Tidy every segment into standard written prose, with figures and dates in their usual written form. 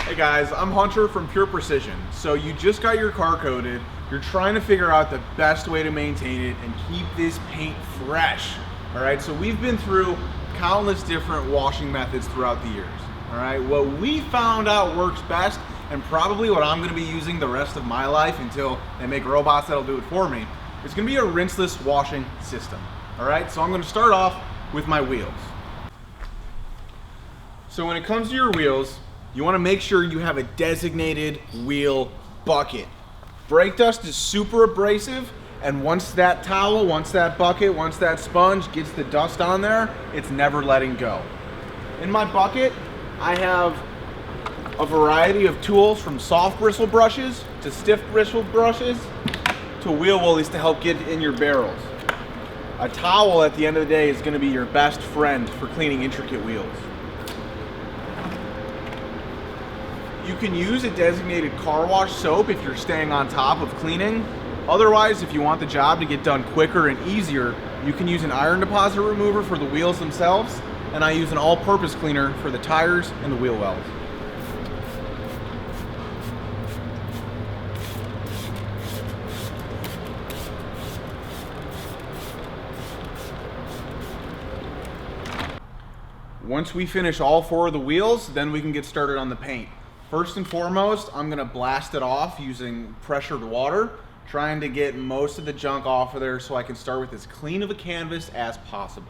Hey guys, I'm Hunter from Pure Precision. So you just got your car coated, you're trying to figure out the best way to maintain it and keep this paint fresh. All right, so we've been through countless different washing methods throughout the years. All right, what we found out works best, and probably what I'm gonna be using the rest of my life until they make robots that'll do it for me, is gonna be a rinseless washing system. All right, so I'm gonna start off with my wheels. So when it comes to your wheels, you want to make sure you have a designated wheel bucket. Brake dust is super abrasive, and once that towel, once that bucket, once that sponge gets the dust on there, it's never letting go. In my bucket, I have a variety of tools from soft bristle brushes to stiff bristle brushes to wheel woolies to help get in your barrels. A towel at the end of the day is going to be your best friend for cleaning intricate wheels. You can use a designated car wash soap if you're staying on top of cleaning. Otherwise, if you want the job to get done quicker and easier, you can use an iron deposit remover for the wheels themselves, and I use an all-purpose cleaner for the tires and the wheel wells. Once we finish all 4 of the wheels, then we can get started on the paint. First and foremost, I'm gonna blast it off using pressured water, trying to get most of the junk off of there so I can start with as clean of a canvas as possible.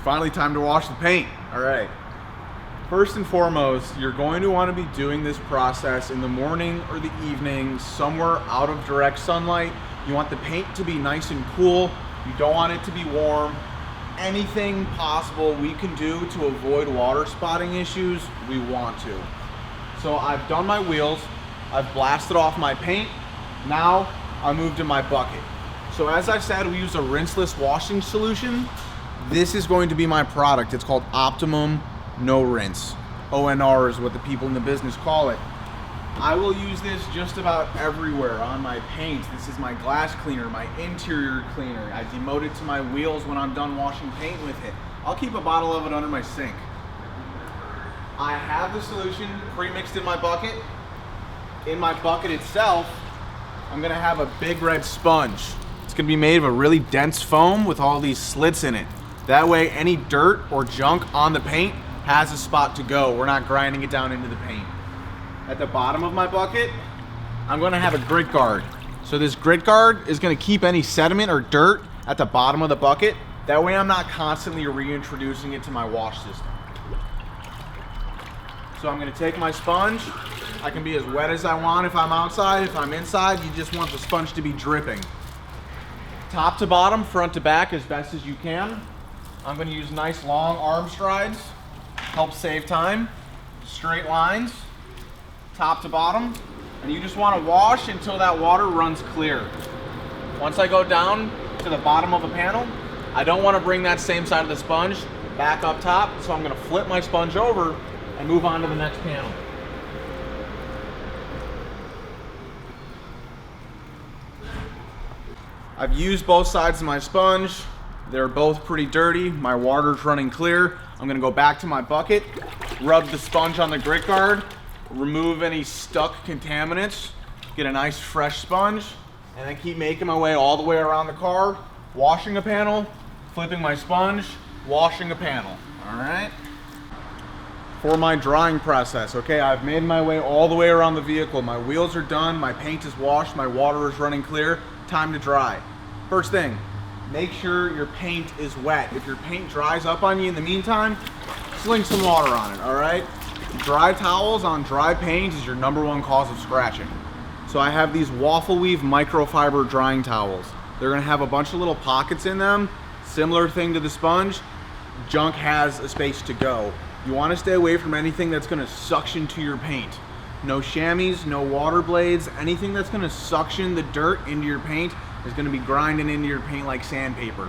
Finally, time to wash the paint. All right. First and foremost, you're going to want to be doing this process in the morning or the evening, somewhere out of direct sunlight. You want the paint to be nice and cool. You don't want it to be warm. Anything possible we can do to avoid water spotting issues, we want to. So I've done my wheels. I've blasted off my paint. Now I move to my bucket. So as I said, we use a rinseless washing solution. This is going to be my product. It's called Optimum No Rinse. ONR is what the people in the business call it. I will use this just about everywhere on my paint. This is my glass cleaner, my interior cleaner. I demote it to my wheels when I'm done washing paint with it. I'll keep a bottle of it under my sink. I have the solution pre-mixed in my bucket. In my bucket itself, I'm gonna have a big red sponge. It's gonna be made of a really dense foam with all these slits in it. That way, any dirt or junk on the paint has a spot to go. We're not grinding it down into the paint. At the bottom of my bucket, I'm gonna have a grit guard. So this grit guard is gonna keep any sediment or dirt at the bottom of the bucket. That way I'm not constantly reintroducing it to my wash system. So I'm gonna take my sponge. I can be as wet as I want if I'm outside. If I'm inside, you just want the sponge to be dripping. Top to bottom, front to back, as best as you can. I'm going to use nice long arm strides, help save time, straight lines, top to bottom, and you just want to wash until that water runs clear. Once I go down to the bottom of a panel, I don't want to bring that same side of the sponge back up top, so I'm going to flip my sponge over and move on to the next panel. I've used both sides of my sponge. They're both pretty dirty. My water's running clear. I'm gonna go back to my bucket, rub the sponge on the grit guard, remove any stuck contaminants, get a nice fresh sponge, and then keep making my way all the way around the car, washing a panel, flipping my sponge, washing a panel, all right? For my drying process, okay, I've made my way all the way around the vehicle. My wheels are done, my paint is washed, my water is running clear, time to dry. First thing, make sure your paint is wet. If your paint dries up on you in the meantime, sling some water on it, all right? Dry towels on dry paint is your #1 cause of scratching. So I have these waffle weave microfiber drying towels. They're gonna have a bunch of little pockets in them, similar thing to the sponge. Junk has a space to go. You wanna stay away from anything that's gonna suction to your paint. No chamois, no water blades, anything that's gonna suction the dirt into your paint is gonna be grinding into your paint like sandpaper.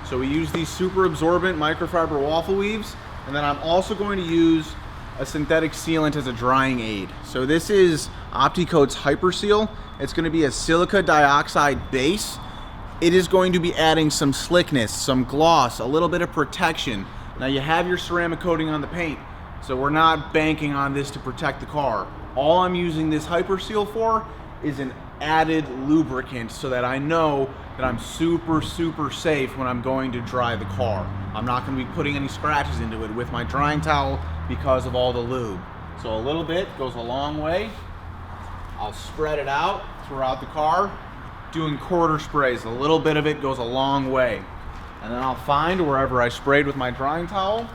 So we use these super absorbent microfiber waffle weaves. And then I'm also going to use a synthetic sealant as a drying aid. So this is OptiCoat's Hyper Seal. It's going to be a silica dioxide base. It is going to be adding some slickness, some gloss, a little bit of protection. Now you have your ceramic coating on the paint, so we're not banking on this to protect the car. All I'm using this Hyper Seal for is an added lubricant so that I know that I'm super safe when I'm going to dry the car. I'm not going to be putting any scratches into it with my drying towel because of all the lube. So a little bit goes a long way. I'll spread it out throughout the car, doing quarter sprays. A little bit of it goes a long way. And then I'll find wherever I sprayed with my drying towel,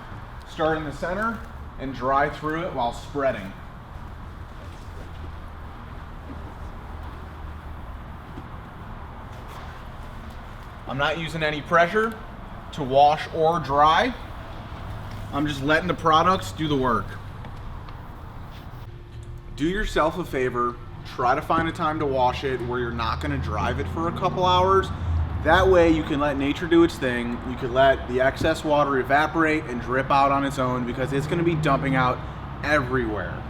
start in the center, and dry through it while spreading. I'm not using any pressure to wash or dry. I'm just letting the products do the work. Do yourself a favor, try to find a time to wash it where you're not gonna drive it for a couple hours. That way you can let nature do its thing. You can let the excess water evaporate and drip out on its own because it's gonna be dumping out everywhere.